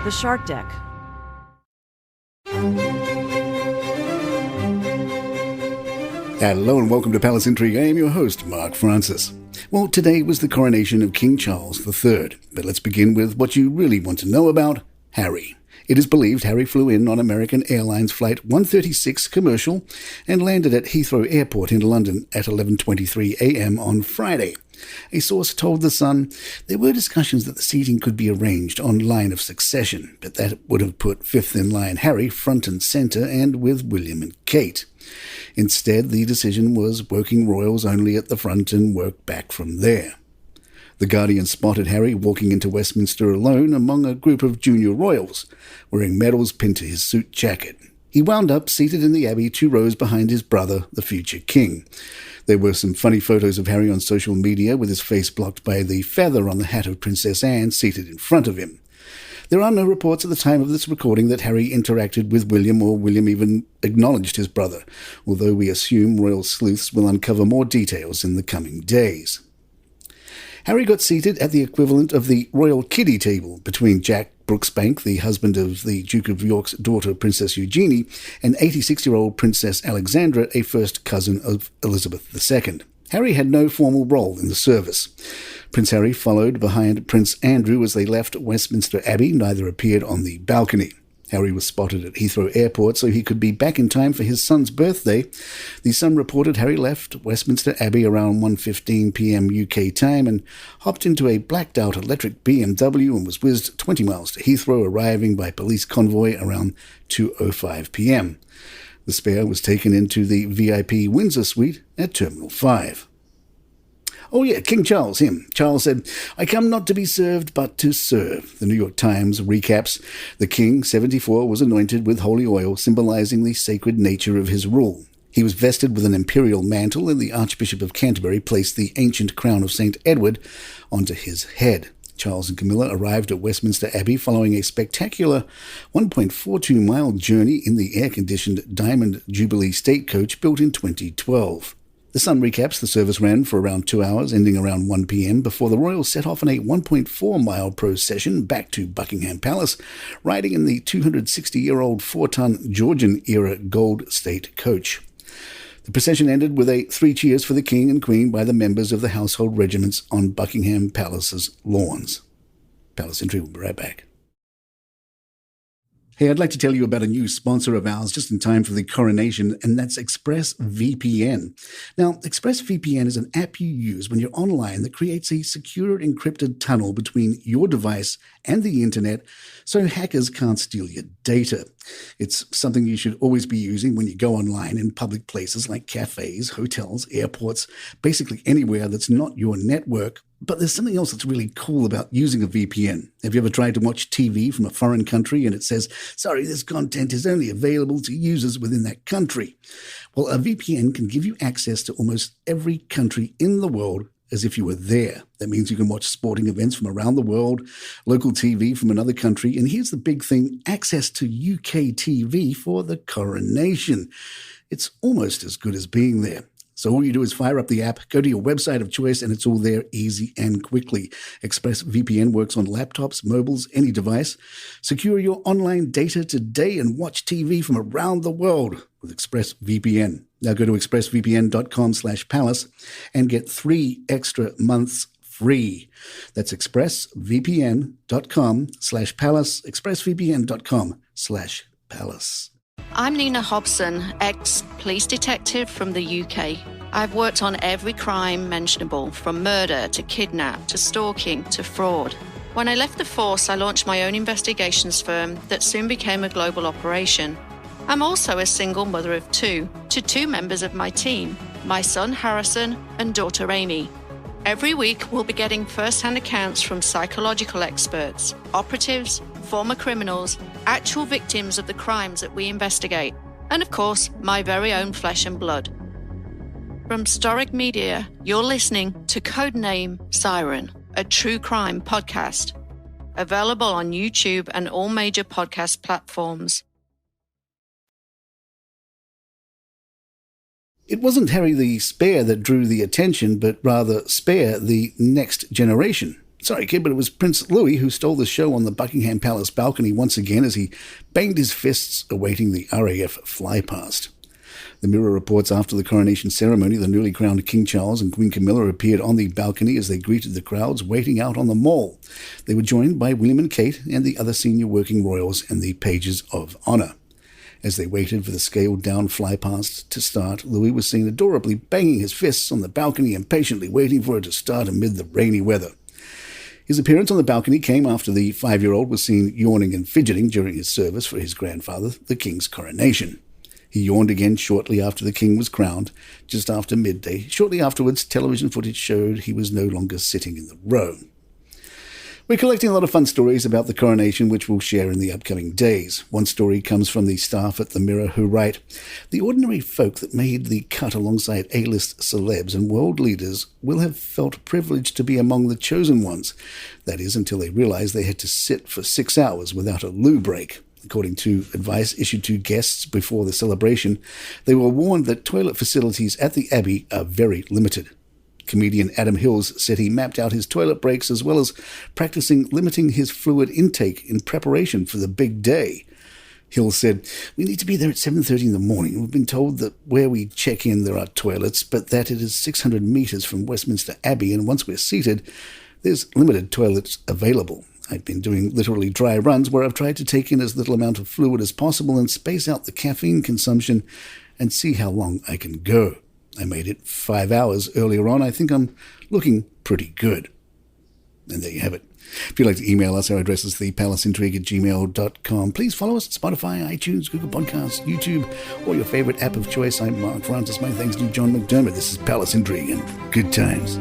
The Shark Deck. Hello and welcome to Palace Intrigue. I am your host, Mark Francis. Well, today was the coronation of King Charles III, but let's begin with what you really want to know about Harry. It is believed Harry flew in on American Airlines Flight 136 commercial and landed at Heathrow Airport in London at 11:23 a.m. on Friday. A source told The Sun there were discussions that the seating could be arranged on line of succession, but that would have put fifth-in-line Harry front and centre and with William and Kate. Instead, the decision was working royals only at the front and work back from there. The Guardian spotted Harry walking into Westminster alone among a group of junior royals, wearing medals pinned to his suit jacket. He wound up seated in the Abbey 2 rows behind his brother, the future king. There were some funny photos of Harry on social media with his face blocked by the feather on the hat of Princess Anne seated in front of him. There are no reports at the time of this recording that Harry interacted with William or William even acknowledged his brother, although we assume royal sleuths will uncover more details in the coming days. Harry got seated at the equivalent of the royal kiddie table between Jack Brooksbank, the husband of the Duke of York's daughter, Princess Eugenie, and 86-year-old Princess Alexandra, a first cousin of Elizabeth II. Harry had no formal role in the service. Prince Harry followed behind Prince Andrew as they left Westminster Abbey. Neither appeared on the balcony. Harry was spotted at Heathrow Airport so he could be back in time for his son's birthday. The Sun reported Harry left Westminster Abbey around 1:15 p.m. UK time and hopped into a blacked-out electric BMW and was whizzed 20 miles to Heathrow, arriving by police convoy around 2:05 p.m. The spare was taken into the VIP Windsor suite at Terminal 5. Oh yeah, King Charles, him. Charles said, "I come not to be served, but to serve." The New York Times recaps, the king, 74, was anointed with holy oil, symbolizing the sacred nature of his rule. He was vested with an imperial mantle, and the Archbishop of Canterbury placed the ancient crown of St. Edward onto his head. Charles and Camilla arrived at Westminster Abbey following a spectacular 1.42-mile journey in the air-conditioned Diamond Jubilee State Coach built in 2012. The Sun recaps the service ran for around 2 hours, ending around 1 p.m, before the royals set off on a 1.4-mile procession back to Buckingham Palace, riding in the 260-year-old 4-ton Georgian-era gold state coach. The procession ended with 3 cheers for the king and queen by the members of the household regiments on Buckingham Palace's lawns. Palace Intrigue will be right back. Hey, I'd like to tell you about a new sponsor of ours just in time for the coronation, and that's ExpressVPN. Now, ExpressVPN is an app you use when you're online that creates a secure encrypted tunnel between your device and the internet so hackers can't steal your data. It's something you should always be using when you go online in public places like cafes, hotels, airports, basically anywhere that's not your network. But there's something else that's really cool about using a VPN. Have you ever tried to watch TV from a foreign country and it says, "Sorry, this content is only available to users within that country"? Well, a VPN can give you access to almost every country in the world as if you were there. That means you can watch sporting events from around the world, local TV from another country, and here's the big thing, access to UK TV for the coronation. It's almost as good as being there. So all you do is fire up the app, go to your website of choice, and it's all there easy and quickly. ExpressVPN works on laptops, mobiles, any device. Secure your online data today and watch TV from around the world with ExpressVPN. Now go to expressvpn.com/palace and get 3 extra months free. That's expressvpn.com/palace, expressvpn.com/palace. I'm Nina Hobson, ex-police detective from the UK. I've worked on every crime mentionable, from murder to kidnap to stalking to fraud. When I left the force, I launched my own investigations firm that soon became a global operation. I'm also a single mother of 2 to 2 members of my team, my son Harrison and daughter Amy. Every week, we'll be getting first-hand accounts from psychological experts, operatives, former criminals, actual victims of the crimes that we investigate, and of course, my very own flesh and blood. From Storic Media, you're listening to Codename Siren, a true crime podcast, available on YouTube and all major podcast platforms. It wasn't Harry the Spare that drew the attention, but rather Spare the next generation. Sorry, kid, but it was Prince Louis who stole the show on the Buckingham Palace balcony once again as he banged his fists awaiting the RAF flypast. The Mirror reports after the coronation ceremony, the newly crowned King Charles and Queen Camilla appeared on the balcony as they greeted the crowds waiting out on the Mall. They were joined by William and Kate and the other senior working royals and the pages of honour. As they waited for the scaled-down flypast to start, Louis was seen adorably banging his fists on the balcony, impatiently waiting for it to start amid the rainy weather. His appearance on the balcony came after the 5-year-old was seen yawning and fidgeting during his service for his grandfather, the king's coronation. He yawned again shortly after the king was crowned, just after midday. Shortly afterwards, television footage showed he was no longer sitting in the row. We're collecting a lot of fun stories about the coronation, which we'll share in the upcoming days. One story comes from the staff at the Mirror who write, "The ordinary folk that made the cut alongside A-list celebs and world leaders will have felt privileged to be among the chosen ones. That is, until they realized they had to sit for 6 hours without a loo break." According to advice issued to guests before the celebration, they were warned that toilet facilities at the Abbey are very limited. Comedian Adam Hills said he mapped out his toilet breaks as well as practicing limiting his fluid intake in preparation for the big day. Hills said, "We need to be there at 7:30 in the morning. We've been told that where we check in there are toilets, but that it is 600 metres from Westminster Abbey, and once we're seated, there's limited toilets available. I've been doing literally dry runs where I've tried to take in as little amount of fluid as possible and space out the caffeine consumption and see how long I can go. I made it 5 hours earlier on. I think I'm looking pretty good." And there you have it. If you'd like to email us, our address is thepalaceintrigue@gmail.com. Please follow us on Spotify, iTunes, Google Podcasts, YouTube, or your favorite app of choice. I'm Mark Francis. My thanks to John McDermott. This is Palace Intrigue, and good times.